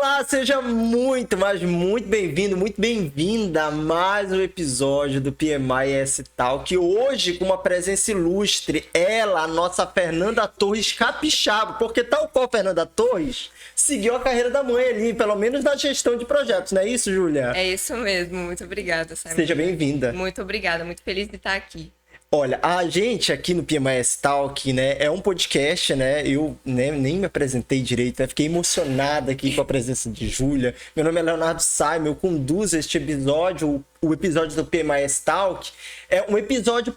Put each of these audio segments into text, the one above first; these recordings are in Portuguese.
Olá, seja muito, mas muito bem-vindo, muito bem-vinda a mais um episódio do PMI Talk. Hoje com uma presença ilustre, ela, a nossa Fernanda Torres Capixaba, porque tal qual Fernanda Torres seguiu a carreira da mãe ali, pelo menos na gestão de projetos, não é isso, Júlia? É isso mesmo, muito obrigada, Simon. Seja bem-vinda. Muito obrigada, muito feliz de estar aqui. Olha, a gente aqui no PMS Talk, né, é um podcast, né, eu nem me apresentei direito, né, fiquei emocionada aqui com a presença de Júlia. Meu nome é Leonardo Simon, eu conduzo este episódio, o episódio do PMS Talk. É um episódio,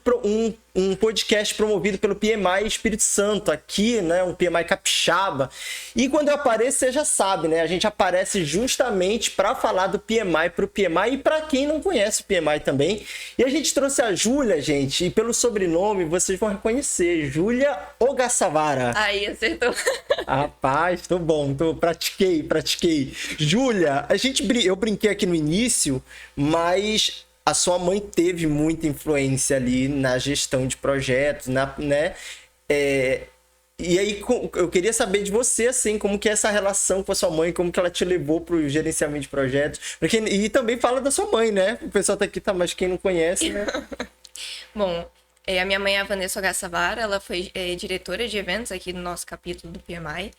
um podcast promovido pelo PMI Espírito Santo, aqui, né, um PMI Capixaba. E quando eu apareço, você já sabe, né, a gente aparece justamente para falar do PMI para o PMI e para quem não conhece o PMI também. E a gente trouxe a Júlia, gente, e pelo sobrenome vocês vão reconhecer, Júlia Ogassavara. Aí, acertou. Rapaz, tô bom, pratiquei. Júlia, eu brinquei aqui no início, mas a sua mãe teve muita influência ali na gestão de projetos, né? E aí, eu queria saber de você, assim, como que é essa relação com a sua mãe, como que ela te levou para o gerenciamento de projetos. E também fala da sua mãe, né? O pessoal tá aqui, tá, mas quem não conhece, né? Bom, a minha mãe é a Vanessa Ogassavara, ela foi diretora de eventos aqui no nosso capítulo do PMI.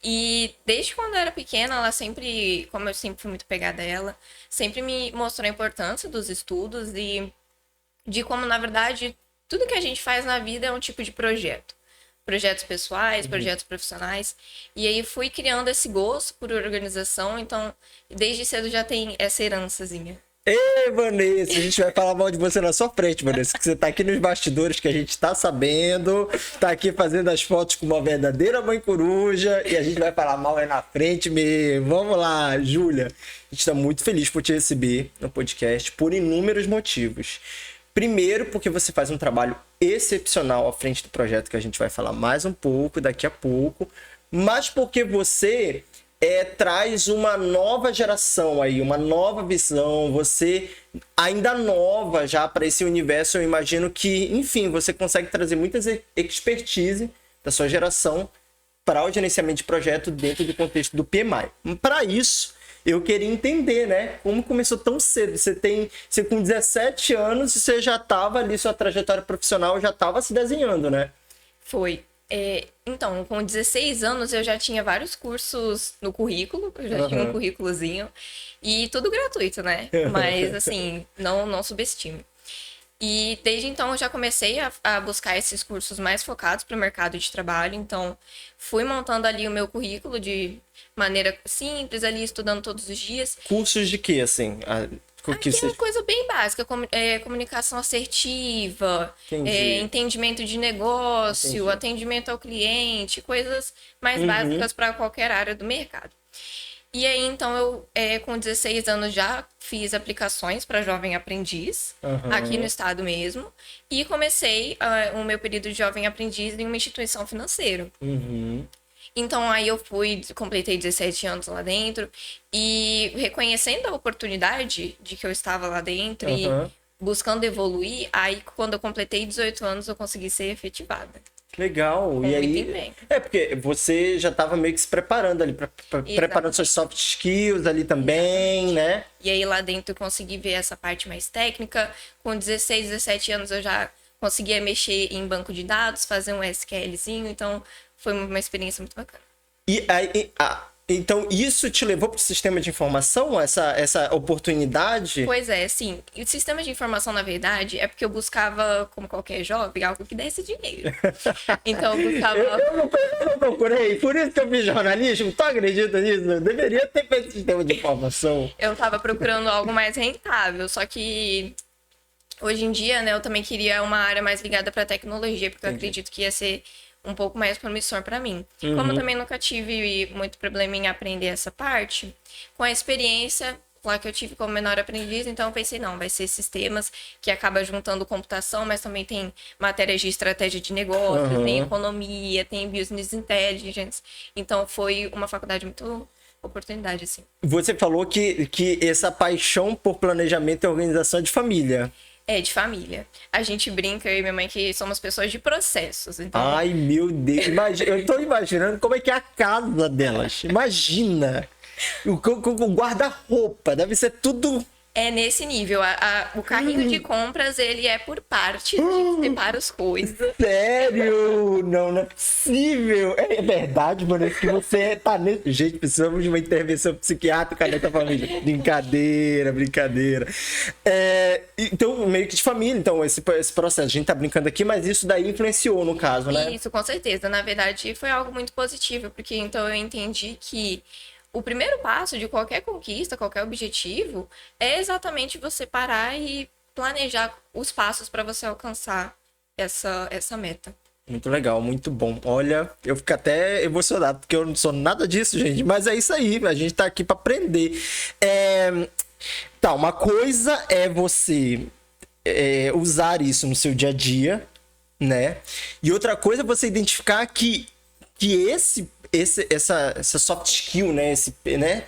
E desde quando eu era pequena, ela sempre, como eu sempre fui muito pegada a ela, sempre me mostrou a importância dos estudos e de como, na verdade, tudo que a gente faz na vida é um tipo de projeto. Projetos pessoais, projetos profissionais. E aí fui criando esse gosto por organização, então desde cedo já tem essa herançazinha. Ei, Vanessa, a gente vai falar mal de você na sua frente, Vanessa, que você tá aqui nos bastidores, que a gente tá sabendo, tá aqui fazendo as fotos com uma verdadeira mãe coruja, e a gente vai falar mal aí na frente mesmo. Vamos lá, Júlia. A gente tá muito feliz por te receber no podcast, por inúmeros motivos. Primeiro, porque você faz um trabalho excepcional à frente do projeto, que a gente vai falar mais um pouco, daqui a pouco, mas porque você traz uma nova geração aí, uma nova visão, você ainda nova já para esse universo, eu imagino que, enfim, você consegue trazer muitas expertise da sua geração para o gerenciamento de projeto dentro do contexto do PMI. Para isso, eu queria entender, né, como começou tão cedo. Você com 17 anos, você já estava ali, sua trajetória profissional já estava se desenhando, né? Foi. Então, com 16 anos eu já tinha vários cursos no currículo, eu já tinha um currículozinho, e tudo gratuito, né? Mas, assim, não subestime. E desde então eu já comecei a buscar esses cursos mais focados para o mercado de trabalho, então fui montando ali o meu currículo de maneira simples, ali estudando todos os dias. Cursos de quê, assim? Aqui é uma coisa bem básica, comunicação assertiva, entendimento de negócio, atendimento ao cliente, coisas mais básicas para qualquer área do mercado. E aí, então, eu com 16 anos já fiz aplicações para Jovem Aprendiz, aqui no estado mesmo, e comecei o meu período de Jovem Aprendiz em uma instituição financeira. Então, aí eu completei 17 anos lá dentro, e reconhecendo a oportunidade de que eu estava lá dentro e buscando evoluir, aí quando eu completei 18 anos eu consegui ser efetivada. Legal. E aí, porque você já estava meio que se preparando ali, preparando suas soft skills ali também, né? E aí lá dentro eu consegui ver essa parte mais técnica. Com 16, 17 anos eu já conseguia mexer em banco de dados, fazer um SQLzinho, então foi uma experiência muito bacana. E aí, então isso te levou para o sistema de informação, essa oportunidade? Pois é, sim. E o sistema de informação, na verdade, é porque eu buscava, como qualquer jovem, algo que desse dinheiro. Então eu buscava... eu não procurei, por isso que eu fiz jornalismo, tu acredita nisso? Eu deveria ter feito sistema de informação. Eu estava procurando algo mais rentável, só que hoje em dia, né, eu também queria uma área mais ligada para tecnologia, porque eu acredito que ia ser um pouco mais promissor para mim. Como eu também nunca tive muito problema em aprender essa parte, com a experiência lá que eu tive como menor aprendiz, então eu pensei, não, vai ser sistemas que acaba juntando computação, mas também tem matérias de estratégia de negócios, tem economia, tem business intelligence. Então foi uma faculdade muito oportunidade, assim. Você falou que essa paixão por planejamento e organização é de família. É, de família. A gente brinca, eu e minha mãe, que somos pessoas de processos. Então... Ai, meu Deus. Eu tô imaginando como é que é a casa delas. Imagina. O guarda-roupa deve ser tudo. É nesse nível. O carrinho de compras, ele é por parte. A gente separa as coisas. Sério? Não é possível. É verdade, mano. É que você tá nesse. Gente, precisamos de uma intervenção psiquiátrica nessa família. Brincadeira. Então, meio que de família, então, esse processo. A gente tá brincando aqui, mas isso daí influenciou no caso, né? Isso, com certeza. Na verdade, foi algo muito positivo, porque então eu entendi que o primeiro passo de qualquer conquista, qualquer objetivo, é exatamente você parar e planejar os passos para você alcançar essa meta. Muito legal, muito bom. Olha, eu fico até emocionado, porque eu não sou nada disso, gente. Mas é isso aí, a gente tá aqui para aprender. Tá, uma coisa é você usar isso no seu dia a dia, né? E outra coisa é você identificar que essa soft skill, né?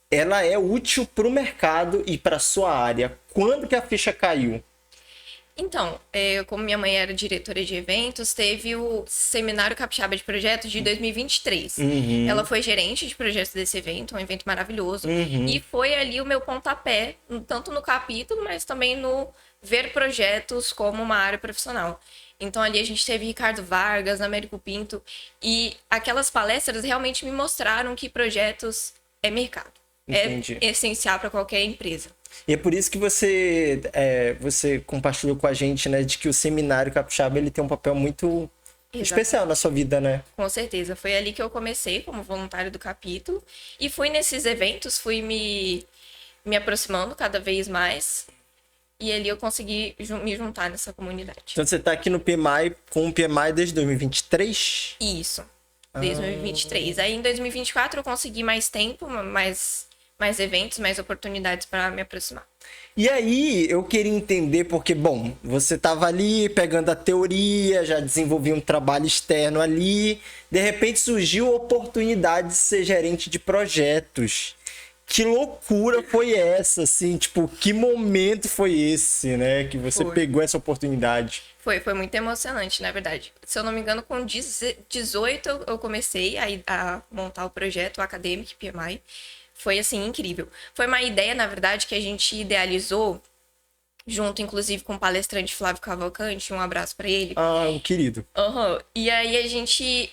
Ela é útil para o mercado e para sua área. Quando que a ficha caiu? Então, como minha mãe era diretora de eventos, teve o Seminário Capixaba de Projetos de 2023. Uhum. Ela foi gerente de projetos desse evento, um evento maravilhoso. Uhum. E foi ali o meu pontapé, tanto no capítulo, mas também no ver projetos como uma área profissional. Então, ali a gente teve Ricardo Vargas, Américo Pinto, e aquelas palestras realmente me mostraram que projetos é mercado. Entendi. É essencial para qualquer empresa. E é por isso que você compartilhou com a gente, né, de que o Seminário Capixaba ele tem um papel muito especial na sua vida, né? Com certeza. Foi ali que eu comecei como voluntário do capítulo. E fui nesses eventos, fui me aproximando cada vez mais. E ali eu consegui me juntar nessa comunidade. Então você tá aqui no PMI, com o PMI desde 2023? Isso, desde 2023. Aí em 2024 eu consegui mais tempo, mais eventos, mais oportunidades para me aproximar. E aí eu queria entender, porque, bom, você tava ali pegando a teoria, já desenvolvia um trabalho externo ali, de repente surgiu a oportunidade de ser gerente de projetos. Que loucura foi essa, assim, tipo, que momento foi esse, né, que você pegou essa oportunidade? Foi muito emocionante, na verdade. Se eu não me engano, com 18 eu comecei a montar o projeto, o Academic PMI. Foi, assim, incrível. Foi uma ideia, na verdade, que a gente idealizou, junto, inclusive, com o palestrante Flávio Cavalcante, um abraço para ele. Ah, um querido. E aí a gente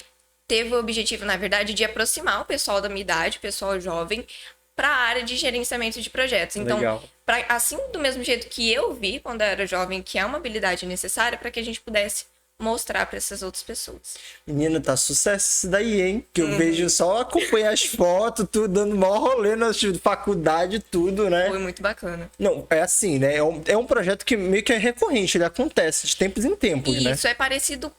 teve o objetivo, na verdade, de aproximar o pessoal da minha idade, o pessoal jovem, para a área de gerenciamento de projetos. Então, assim, do mesmo jeito que eu vi quando eu era jovem, que é uma habilidade necessária para que a gente pudesse mostrar para essas outras pessoas. Menina, tá sucesso isso daí, hein? Que eu vejo só acompanhar as fotos, tudo, dando maior rolê na faculdade, tudo, né? Foi muito bacana. Não, é assim, né? É um projeto que meio que é recorrente, ele acontece de tempos em tempos, né? Isso, é parecido...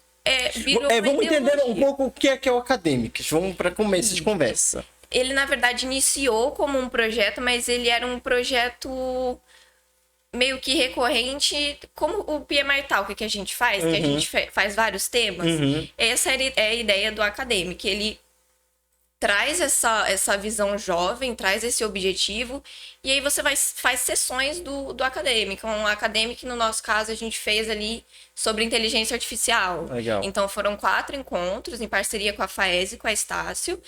Vamos entender um pouco o que é o Academics. Vamos para começo de conversa. Ele, na verdade, iniciou como um projeto, mas ele era um projeto meio que recorrente, como o PMI Talk que a gente faz, que a gente faz vários temas. Essa é a ideia do Academic. Ele traz essa visão jovem, traz esse objetivo, e aí você faz sessões do Academic. Um Academic, no nosso caso, a gente fez ali sobre inteligência artificial. Legal. Então, foram 4 encontros em parceria com a FAES e com a Estácio,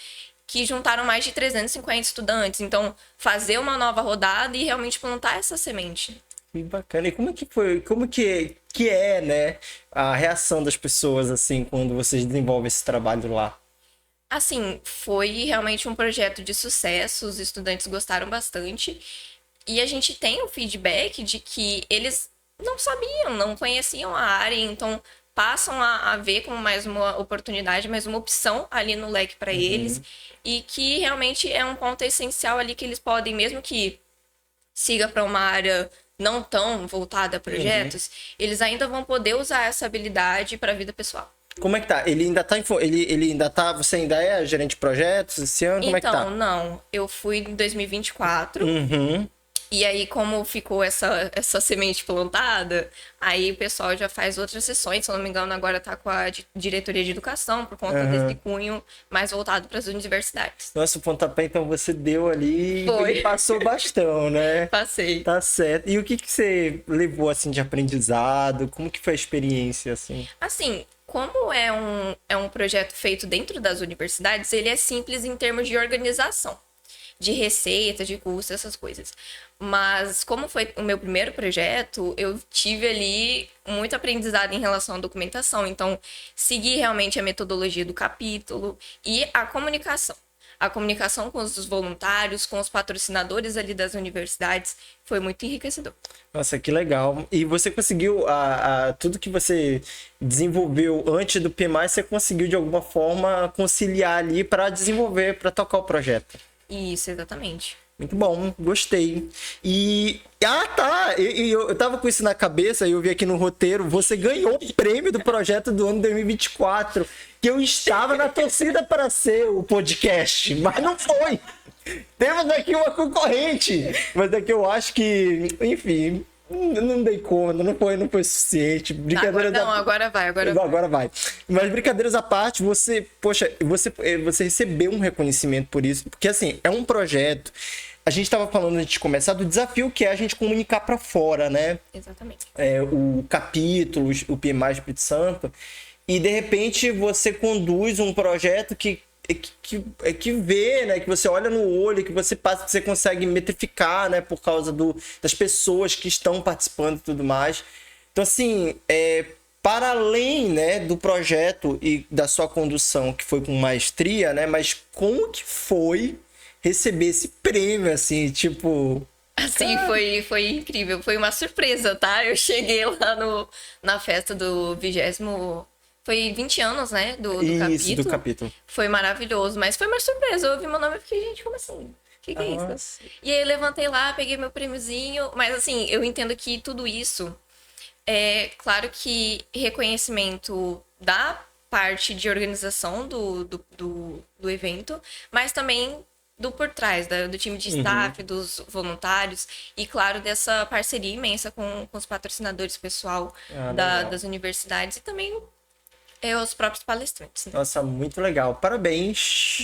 que juntaram mais de 350 estudantes. Então, fazer uma nova rodada e realmente plantar essa semente. Que bacana. E como que é, né, a reação das pessoas, assim, quando vocês desenvolvem esse trabalho lá? Assim, foi realmente um projeto de sucesso, os estudantes gostaram bastante. E a gente tem o feedback de que eles não sabiam, não conheciam a área, então passam a ver como mais uma oportunidade, mais uma opção ali no leque para eles. E que realmente é um ponto essencial ali que eles podem, mesmo que siga para uma área não tão voltada a projetos, eles ainda vão poder usar essa habilidade para a vida pessoal. Como é que tá? Você ainda é gerente de projetos esse ano? Como é que tá? Então, não. Eu fui em 2024. E aí, como ficou essa semente plantada, aí o pessoal já faz outras sessões. Se eu não me engano, agora tá com a diretoria de educação, por conta desse cunho mais voltado para as universidades. Nossa, o pontapé, então, você deu ali e passou bastão, né? Passei. Tá certo. E o que você levou, assim, de aprendizado? Como que foi a experiência, assim? Assim, como é um projeto feito dentro das universidades, ele é simples em termos de organização. de receita, de custo, essas coisas. Mas como foi o meu primeiro projeto, eu tive ali muito aprendizado em relação à documentação. Então, segui realmente a metodologia do capítulo e a comunicação. A comunicação com os voluntários, com os patrocinadores ali das universidades, foi muito enriquecedor. Nossa, que legal. E você conseguiu, tudo que você desenvolveu antes do PMI, você conseguiu de alguma forma conciliar ali para desenvolver, para tocar o projeto. Isso, exatamente. Muito bom, gostei. Tá, eu tava com isso na cabeça, eu vi aqui no roteiro, você ganhou o prêmio do projeto do ano 2024, que eu estava na torcida para ser o podcast, mas não foi. Temos aqui uma concorrente, mas é que eu acho que, enfim, não dei conta, não foi suficiente. Agora vai. Mas brincadeiras à parte, você recebeu um reconhecimento por isso, porque assim, é um projeto. A gente estava falando antes de começar do desafio que é a gente comunicar para fora, né? Exatamente. O capítulo, o PMI Espírito Santo, e de repente você conduz um projeto que vê, né, que você olha no olho, que você passa, que você consegue metrificar, né, por causa das pessoas que estão participando e tudo mais. Então, assim, para além, né, do projeto e da sua condução, que foi com maestria, né, mas como que foi receber esse prêmio, assim, tipo... Assim, foi incrível, foi uma surpresa, tá? Eu cheguei lá na festa do 20º... Foi 20 anos, né, do capítulo. Do capítulo. Foi maravilhoso, mas foi uma surpresa. Eu ouvi meu nome e fiquei, gente, como assim? O que é isso? E aí eu levantei lá, peguei meu prêmiozinho. Mas assim, eu entendo que tudo isso é claro que reconhecimento da parte de organização do evento, mas também do por trás, do time de staff, dos voluntários e, claro, dessa parceria imensa com os patrocinadores pessoal das universidades e também os próprios palestrantes. Né? Nossa, muito legal. Parabéns,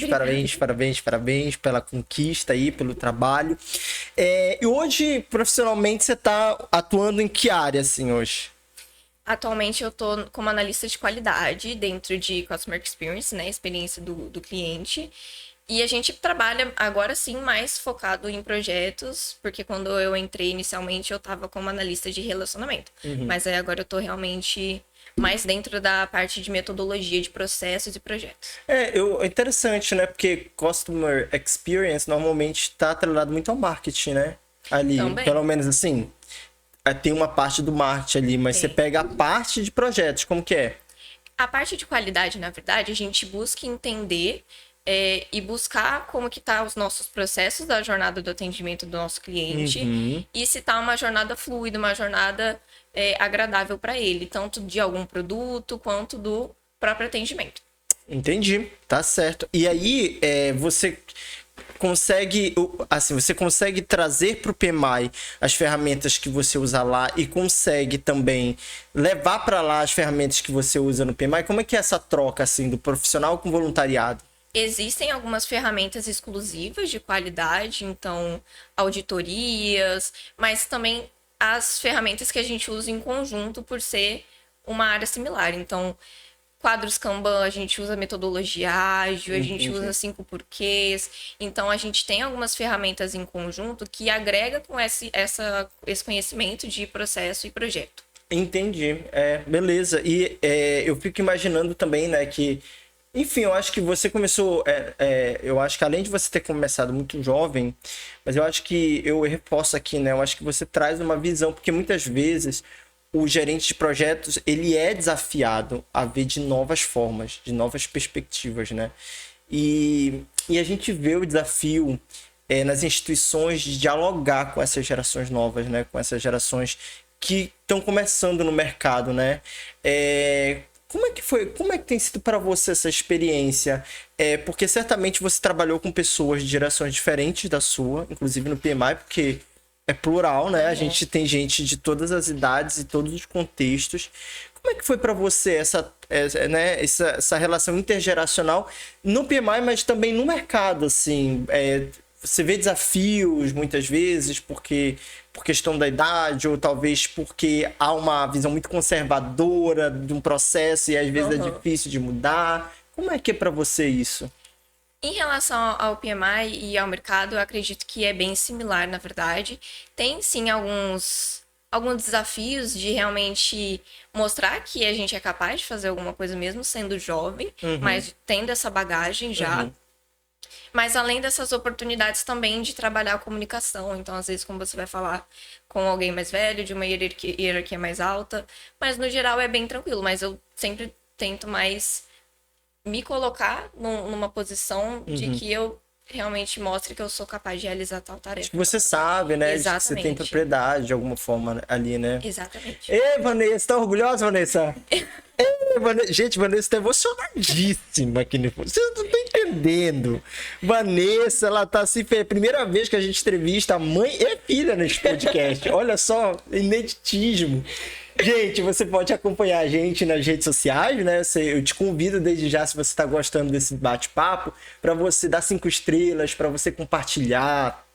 parabéns pela conquista aí, pelo trabalho. E hoje, profissionalmente, você está atuando em que área, assim, hoje? Atualmente, eu estou como analista de qualidade dentro de Customer Experience, né? Experiência do cliente. E a gente trabalha, agora sim, mais focado em projetos, porque quando eu entrei inicialmente, eu estava como analista de relacionamento. Mas aí agora eu estou realmente... mais dentro da parte de metodologia de processos e projetos. É interessante, né? Porque Customer Experience normalmente está atrelado muito ao marketing, né? Ali, também. Pelo menos assim, tem uma parte do marketing ali, mas você pega a parte de projetos, como que é? A parte de qualidade, na verdade, a gente busca entender e buscar como que tá os nossos processos da jornada do atendimento do nosso cliente e se tá uma jornada fluida, uma jornada agradável para ele, tanto de algum produto quanto do próprio atendimento. Entendi, tá certo. E aí, você consegue trazer para o PMI as ferramentas que você usa lá e consegue também levar para lá as ferramentas que você usa no PMI? Como é que é essa troca, assim, do profissional com voluntariado? Existem algumas ferramentas exclusivas de qualidade, então auditorias, mas também as ferramentas que a gente usa em conjunto por ser uma área similar. Então, quadros Kanban, a gente usa metodologia ágil, a gente usa 5 porquês. Então, a gente tem algumas ferramentas em conjunto que agrega com esse conhecimento de processo e projeto. Entendi. Beleza. E eu fico imaginando também, né, que... Enfim, eu acho que você começou... eu acho que além de você ter começado muito jovem, mas eu acho que eu reforço aqui, né? Eu acho que você traz uma visão, porque muitas vezes o gerente de projetos, ele é desafiado a ver de novas formas, de novas perspectivas, né? E a gente vê o desafio nas instituições de dialogar com essas gerações novas, né? Com essas gerações que estão começando no mercado, né? Como é que tem sido para você essa experiência? Porque certamente você trabalhou com pessoas de gerações diferentes da sua, inclusive no PMI, porque é plural, né? A gente tem gente de todas as idades e todos os contextos. Como é que foi para você essa relação intergeracional no PMI, mas também no mercado, assim? Você vê desafios muitas vezes por questão da idade ou talvez porque há uma visão muito conservadora de um processo e às vezes é difícil de mudar. Como é que é para você isso? Em relação ao PMI e ao mercado, eu acredito que é bem similar, na verdade. Tem sim alguns desafios de realmente mostrar que a gente é capaz de fazer alguma coisa mesmo sendo jovem, mas tendo essa bagagem já. Mas além dessas oportunidades também de trabalhar a comunicação. Então, às vezes, como você vai falar com alguém mais velho, de uma hierarquia mais alta. Mas, no geral, é bem tranquilo. Mas eu sempre tento mais me colocar numa posição de que eu realmente mostre que eu sou capaz de realizar tal tarefa. Acho que você sabe, né? Exatamente. Que você tem propriedade de alguma forma ali, né? Exatamente. Ei, Vanessa, tá orgulhosa, Vanessa? Gente, Vanessa tá emocionadíssima aqui no fundo. Vocês não estão entendendo. Vanessa, ela tá assim, foi a primeira vez que a gente entrevista a mãe e filha nesse podcast. Olha só, ineditismo. Gente, você pode acompanhar a gente nas redes sociais, né? Eu te convido desde já, se você está gostando desse bate-papo, para você dar 5 estrelas, para você compartilhar,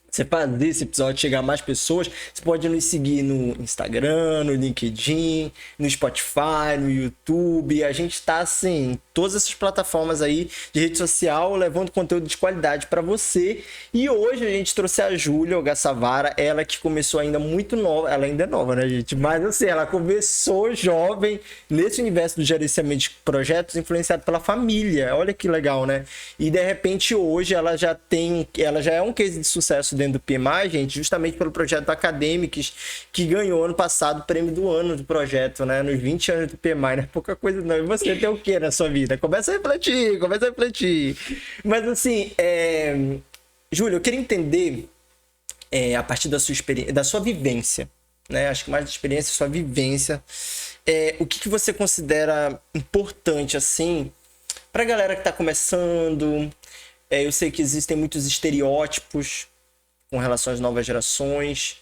você fazer esse episódio chegar a mais pessoas. Você pode nos seguir no Instagram, no LinkedIn, no Spotify, no YouTube. A gente está assim, em todas essas plataformas aí de rede social, levando conteúdo de qualidade para você. E hoje a gente trouxe a Júlia Ogaçavara, ela que começou ainda muito nova, ela ainda é nova, né, gente? Mas assim, ela começou jovem nesse universo do gerenciamento de projetos, influenciado pela família. Olha que legal, né? E de repente hoje ela já é um case de sucesso dentro do PMI, gente, justamente pelo projeto Acadêmicos, que ganhou ano passado o prêmio do ano do projeto, né? Nos 20 anos do PMI, não é pouca coisa não. E você tem o que na sua vida? Começa a refletir. Mas assim, Júlia, eu queria entender, a partir da sua experiência, da sua vivência, né? Acho que mais da experiência, sua vivência, o que você considera importante, assim, pra galera que tá começando. Eu sei que existem muitos estereótipos com relação às novas gerações,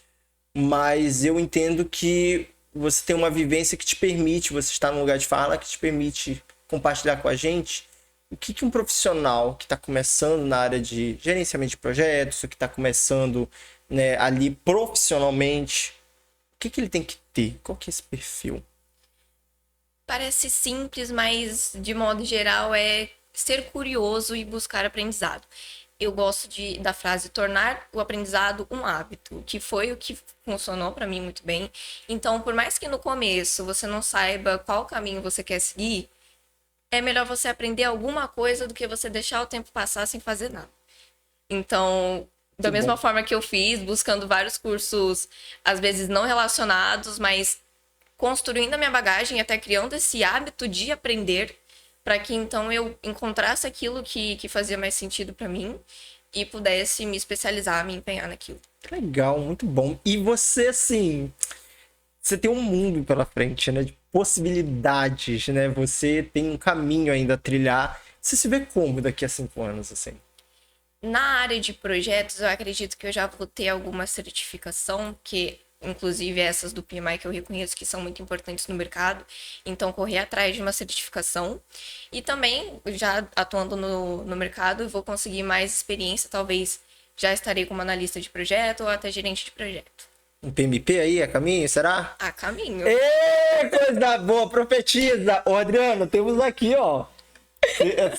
mas eu entendo que você tem uma vivência que te permite, você está num lugar de fala que te permite compartilhar com a gente o que um profissional que está começando na área de gerenciamento de projetos, que está começando, né, ali profissionalmente, o que ele tem que ter? Qual que é esse perfil? Parece simples, mas de modo geral é ser curioso e buscar aprendizado. Eu gosto da frase tornar o aprendizado um hábito, que foi o que funcionou para mim muito bem. Então, por mais que no começo você não saiba qual caminho você quer seguir, é melhor você aprender alguma coisa do que você deixar o tempo passar sem fazer nada. Então, da mesma forma que eu fiz, buscando vários cursos, às vezes não relacionados, mas construindo a minha bagagem e até criando esse hábito de aprender, para que então eu encontrasse aquilo que fazia mais sentido para mim e pudesse me especializar, me empenhar naquilo. Legal, muito bom. E você, assim, você tem um mundo pela frente, né, de possibilidades, né? Você tem um caminho ainda a trilhar. Você se vê como daqui a 5 anos, assim? Na área de projetos, eu acredito que eu já vou ter alguma certificação, que inclusive essas do PMI que eu reconheço que são muito importantes no mercado, então correr atrás de uma certificação. E também, já atuando no mercado, eu vou conseguir mais experiência, talvez já estarei como analista de projeto ou até gerente de projeto. Um PMP aí, a caminho, será? A caminho. Ê, coisa boa, profetiza! Ô, Adriano, temos aqui, ó,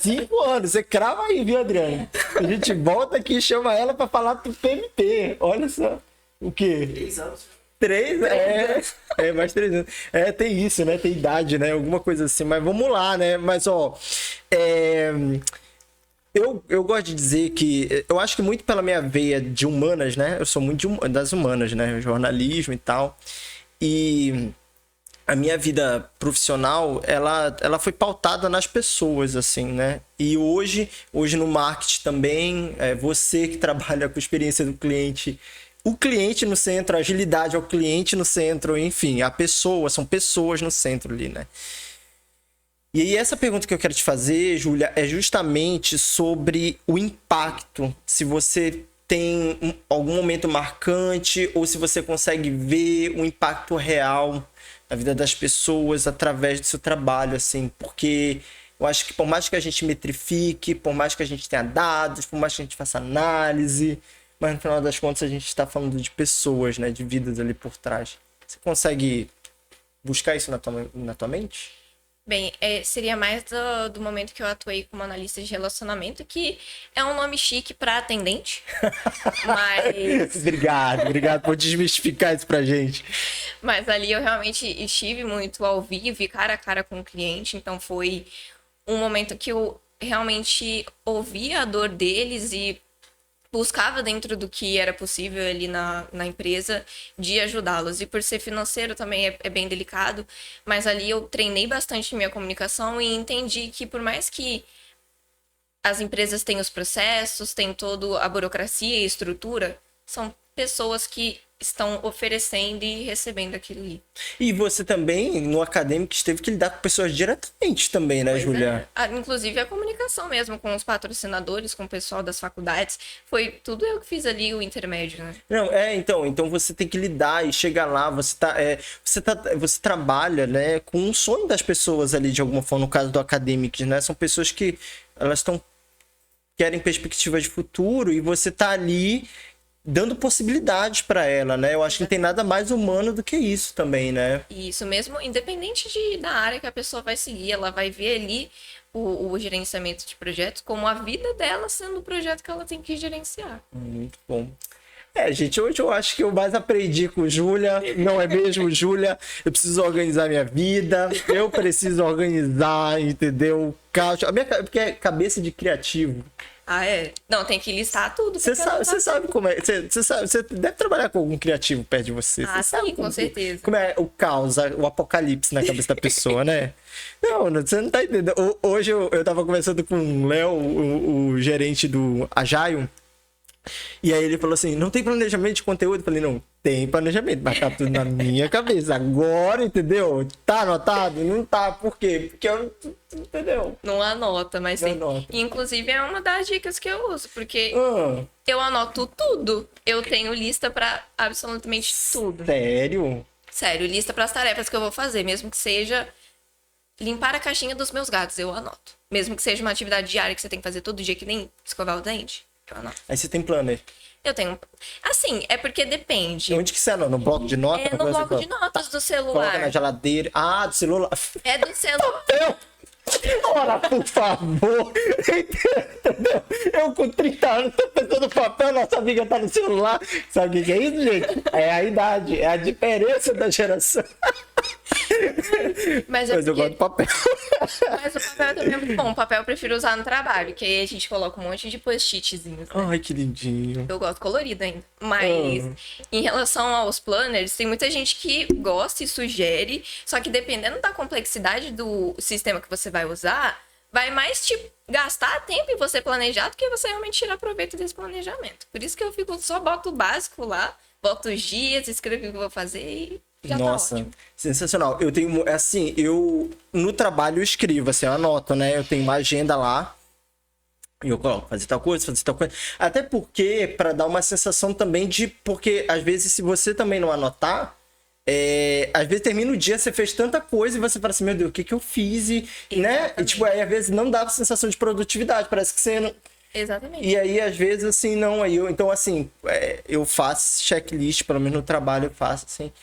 5 anos, você crava aí, viu, Adriano? A gente volta aqui e chama ela pra falar do PMP, olha só. O quê? 3 anos. 3? Mais 3 anos. Tem isso, né? Tem idade, né? Alguma coisa assim. Mas vamos lá, né? Mas, ó... Eu gosto de dizer que... Eu acho que muito pela minha veia de humanas, né? Eu sou muito das humanas, né? Jornalismo e tal. E a minha vida profissional, ela foi pautada nas pessoas, assim, né? E hoje no marketing também, você que trabalha com experiência do cliente... O cliente no centro, a agilidade ao cliente no centro, enfim, a pessoa, são pessoas no centro ali, né? E aí essa pergunta que eu quero te fazer, Júlia, é justamente sobre o impacto. Se você tem algum momento marcante ou se você consegue ver um impacto real na vida das pessoas através do seu trabalho, assim, porque eu acho que por mais que a gente metrifique, por mais que a gente tenha dados, por mais que a gente faça análise... Mas no final das contas a gente está falando de pessoas, né? De vidas ali por trás. Você consegue buscar isso na tua mente? Bem, seria mais do momento que eu atuei como analista de relacionamento, que é um nome chique para atendente. Mas... Obrigado por desmistificar isso pra gente. Mas ali eu realmente estive muito ao vivo e cara a cara com o cliente, então foi um momento que eu realmente ouvia a dor deles e buscava dentro do que era possível ali na empresa de ajudá-los. E por ser financeiro também é bem delicado, mas ali eu treinei bastante minha comunicação e entendi que por mais que as empresas têm os processos, têm toda a burocracia e estrutura, são pessoas que estão oferecendo e recebendo aquilo ali. E você também, no acadêmico, teve que lidar com pessoas diretamente também, né, Júlia? Inclusive a comunicação mesmo, com os patrocinadores, com o pessoal das faculdades. Foi tudo eu que fiz ali o intermédio, né? Não, então você tem que lidar e chegar lá, você trabalha, né, com o sonho das pessoas ali, de alguma forma, no caso do acadêmico, né? São pessoas que elas querem perspectivas de futuro e você tá ali dando possibilidades para ela, né? Eu acho que não tem nada mais humano do que isso também, né? Isso mesmo, independente da área que a pessoa vai seguir, ela vai ver ali o gerenciamento de projetos como a vida dela sendo o projeto que ela tem que gerenciar. Muito bom. Gente, hoje eu acho que eu mais aprendi com Júlia, não é mesmo, Júlia? Eu preciso organizar minha vida, eu preciso organizar, entendeu? Porque é cabeça de criativo. Ah, é? Não, tem que listar tudo. Você sabe como é. Você deve trabalhar com algum criativo perto de você. Ah, sim, com certeza. Como é o caos, o apocalipse na cabeça da pessoa, né? Não, você não tá entendendo. Hoje eu tava conversando com o Léo, o gerente do Agile. E aí ele falou assim, não tem planejamento de conteúdo? Eu falei, não, tem planejamento, mas tá tudo na minha cabeça. Agora, entendeu? Tá anotado? Não tá. Por quê? Porque eu não... Entendeu? Não anota, mas não sim. Anota. Inclusive é uma das dicas que eu uso, porque eu anoto tudo. Eu tenho lista pra absolutamente tudo. Sério? Sério, lista pras tarefas que eu vou fazer, mesmo que seja limpar a caixinha dos meus gatos, eu anoto. Mesmo que seja uma atividade diária que você tem que fazer todo dia, que nem escovar o dente. Aí você tem planner? Eu tenho. Assim, é porque depende. Onde que você anota? No bloco de notas? No bloco de notas do celular. Coloca na geladeira. Ah, do celular. É do celular. Ora, por favor. Entendeu? Eu com 30 anos tô pensando no papel, nossa amiga tá no celular. Sabe o que é isso, gente? É a idade, é a diferença da geração. Mas eu gosto de papel. Mas o papel também é muito bom. O papel eu prefiro usar no trabalho, que aí a gente coloca um monte de post-itzinhos. Né? Ai, que lindinho. Eu gosto colorido ainda. Mas em relação aos planners, tem muita gente que gosta e sugere, só que dependendo da complexidade do sistema que você vai usar, vai mais te gastar tempo em você planejar do que você realmente tirar proveito desse planejamento. Por isso que eu só boto o básico lá, boto os dias, escrevo o que eu vou fazer e já Nossa, tá ótimo. Sensacional. Eu tenho, assim, eu no trabalho eu escrevo, assim, eu anoto, né? Eu tenho uma agenda lá e eu coloco fazer tal coisa. Até porque, para dar uma sensação também de... Porque, às vezes, se você também não anotar, às vezes termina o dia, você fez tanta coisa e você fala assim, meu Deus, o que eu fiz? Né? E, tipo, aí às vezes não dá a sensação de produtividade, parece que você não... Exatamente. E aí, às vezes, assim, não... Então, assim, eu faço checklist, pelo menos no trabalho eu faço, assim...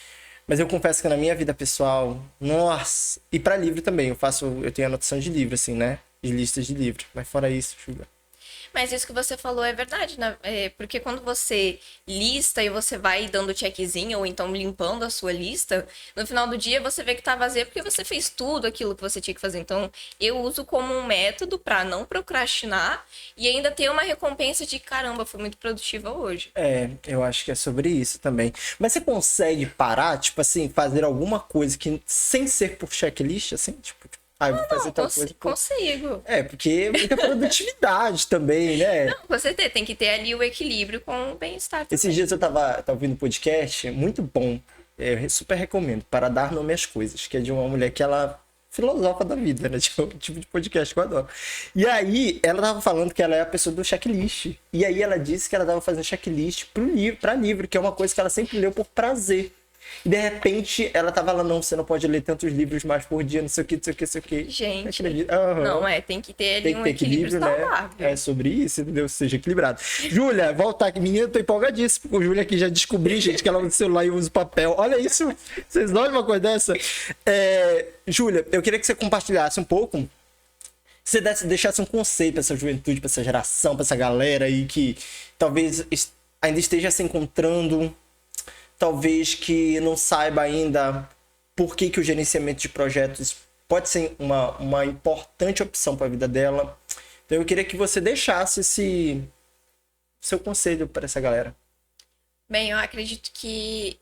Mas eu confesso que na minha vida pessoal, nossa, e para livro também, eu tenho anotação de livro, assim, né? De listas de livro. Mas fora isso, Júlia. Mas isso que você falou é verdade, né? Porque quando você lista e você vai dando checkzinho ou então limpando a sua lista, no final do dia você vê que tá vazia porque você fez tudo aquilo que você tinha que fazer. Então, eu uso como um método para não procrastinar e ainda ter uma recompensa de caramba, fui muito produtiva hoje. Eu acho que é sobre isso também. Mas você consegue parar, tipo assim, fazer alguma coisa que sem ser por checklist, assim? Tipo, eu vou fazer tal coisa. Consigo. Porque muita produtividade também, né? Não, você tem que ter ali o equilíbrio com o bem-estar. Esses dias eu tava ouvindo um podcast, muito bom. Eu super recomendo, Para Dar Nome às Coisas, que é de uma mulher que ela filosofa da vida, né? Tipo de podcast que eu adoro. E aí, ela tava falando que ela é a pessoa do checklist. E aí ela disse que ela tava fazendo checklist pra livro, que é uma coisa que ela sempre leu por prazer. E de repente ela tava lá, não, você não pode ler tantos livros mais por dia, não sei o que, não sei o que, não sei o que. Gente, uhum. não tem que ter ali um equilíbrio saudável. Né? É sobre isso, entendeu? Seja equilibrado. Júlia, voltar aqui. Menina, eu tô empolgadíssimo com a Júlia aqui, já descobri, gente, que ela usa o celular e usa o papel. Olha isso, vocês olham uma coisa dessa? Júlia, eu queria que você compartilhasse um pouco, você deixasse um conceito pra essa juventude, pra essa geração, pra essa galera aí que talvez ainda esteja se encontrando, talvez que não saiba ainda por que o gerenciamento de projetos pode ser uma importante opção para a vida dela. Então eu queria que você deixasse esse seu conselho para essa galera. Bem, eu acredito que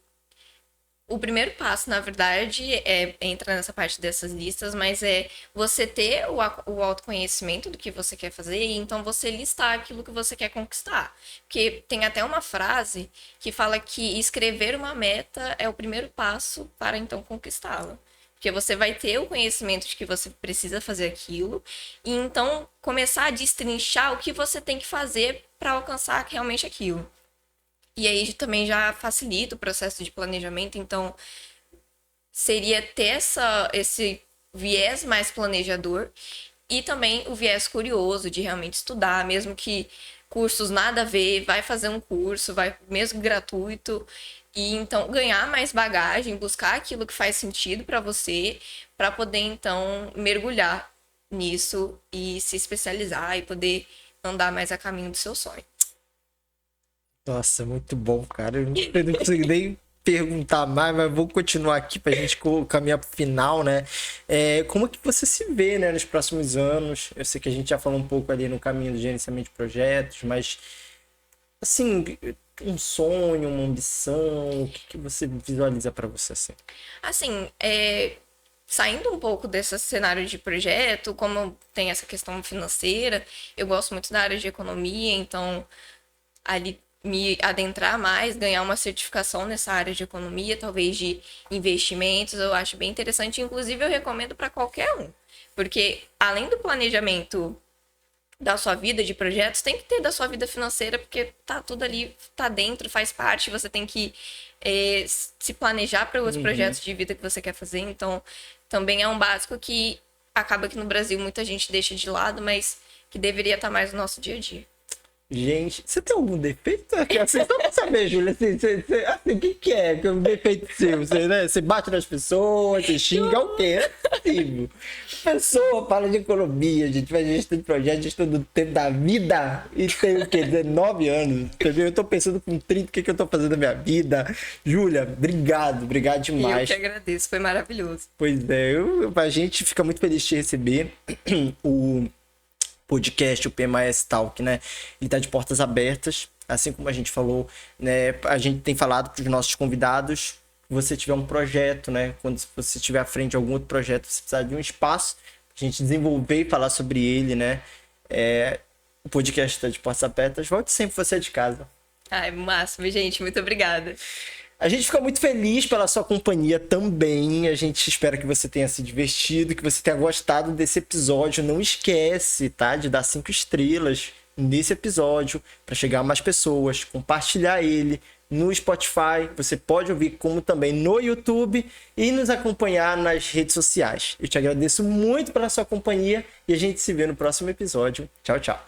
o primeiro passo, na verdade, entra nessa parte dessas listas, mas é você ter o autoconhecimento do que você quer fazer e então você listar aquilo que você quer conquistar. Porque tem até uma frase que fala que escrever uma meta é o primeiro passo para então conquistá-la. Porque você vai ter o conhecimento de que você precisa fazer aquilo e então começar a destrinchar o que você tem que fazer para alcançar realmente aquilo. E aí também já facilita o processo de planejamento, então seria ter esse viés mais planejador e também o viés curioso de realmente estudar, mesmo que cursos nada a ver, vai fazer um curso, vai mesmo gratuito, e então ganhar mais bagagem, buscar aquilo que faz sentido para você, para poder então mergulhar nisso e se especializar e poder andar mais a caminho do seu sonho. Nossa, muito bom, cara. Eu não consigo nem perguntar mais, mas vou continuar aqui pra gente caminhar pro final, né? Como que você se vê, né, nos próximos anos? Eu sei que a gente já falou um pouco ali no caminho do gerenciamento de projetos, mas, assim, um sonho, uma ambição, o que você visualiza para você, assim? Assim, saindo um pouco desse cenário de projeto, como tem essa questão financeira, eu gosto muito da área de economia, então ali me adentrar mais, ganhar uma certificação nessa área de economia, talvez de investimentos, eu acho bem interessante. Inclusive, eu recomendo para qualquer um, porque além do planejamento da sua vida de projetos, tem que ter da sua vida financeira, porque tá tudo ali, tá dentro, faz parte, você tem que se planejar para os projetos de vida que você quer fazer. Então, também é um básico que acaba que no Brasil muita gente deixa de lado, mas que deveria estar mais no nosso dia a dia. Gente, você tem algum defeito? Assim, só pra saber, Júlia, assim, o que é um defeito seu? Você bate nas pessoas, você xinga, o quê? É possível. Pessoa fala de economia, gente, faz gestão de projeto, gestão do tempo da vida, e tem o quê? 19 anos, entendeu? Eu tô pensando com 30, o que eu tô fazendo na minha vida. Júlia, obrigado demais. Eu que agradeço, foi maravilhoso. Pois é, a gente fica muito feliz de te receber. O podcast, o PMAS Talk, né? Ele tá de portas abertas, assim como a gente falou, né? A gente tem falado para os nossos convidados, se você tiver um projeto, né? Quando você estiver à frente de algum outro projeto, você precisar de um espaço pra gente desenvolver e falar sobre ele, né? O podcast está de portas abertas. Volte sempre, você é de casa. Ai, máximo, gente. Muito obrigada. A gente fica muito feliz pela sua companhia também. A gente espera que você tenha se divertido, que você tenha gostado desse episódio. Não esquece, tá? De dar 5 estrelas nesse episódio para chegar a mais pessoas. Compartilhar ele no Spotify. Você pode ouvir como também no YouTube e nos acompanhar nas redes sociais. Eu te agradeço muito pela sua companhia e a gente se vê no próximo episódio. Tchau, tchau.